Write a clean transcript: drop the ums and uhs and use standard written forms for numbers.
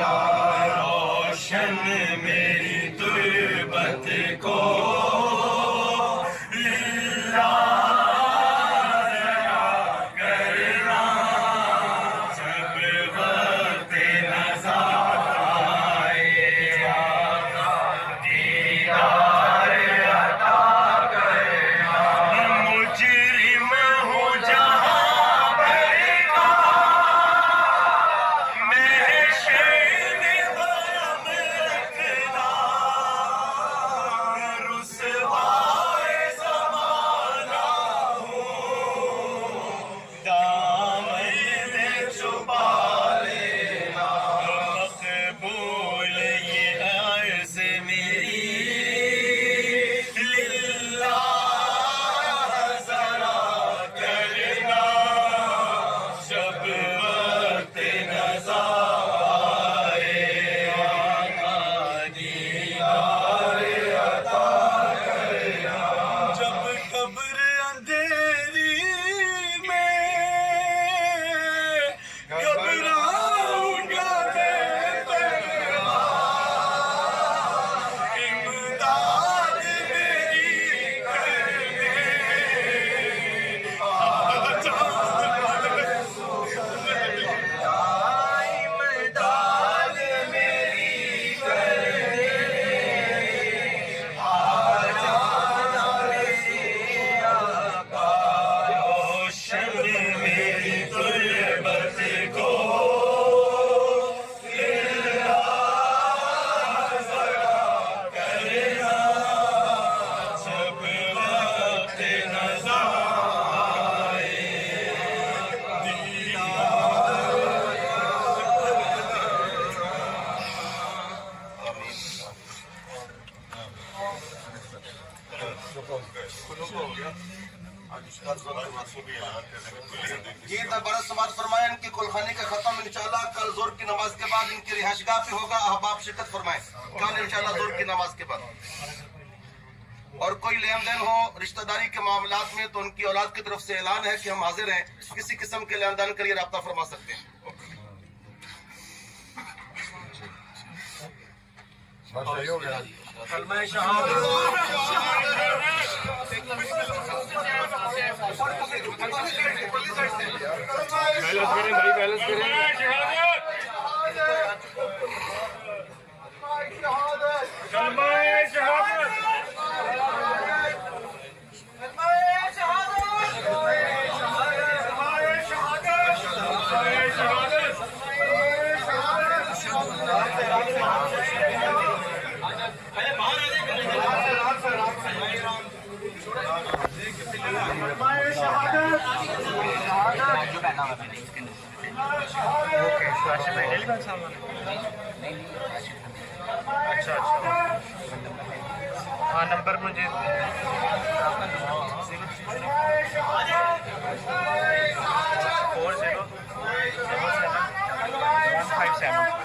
روشن میری تربت کو یہ برس سماعت فرمائیں ان کی کلخانی کا ختم انشاءاللہ کل ظہر کی نماز کے بعد ان کی رہائش گاہ پہ ہوگا. احباب شرکت فرمائیں کل انشاءاللہ ظہر کی نماز کے بعد. اور کوئی لین دین ہو رشتہ داری کے معاملات میں تو ان کی اولاد کی طرف سے اعلان ہے کہ ہم حاضر ہیں, کسی قسم کے لین دین کے لیے رابطہ فرما سکتے ہیں. کلمہ شہادت اچھا ہاں نمبر مجھے 4077 157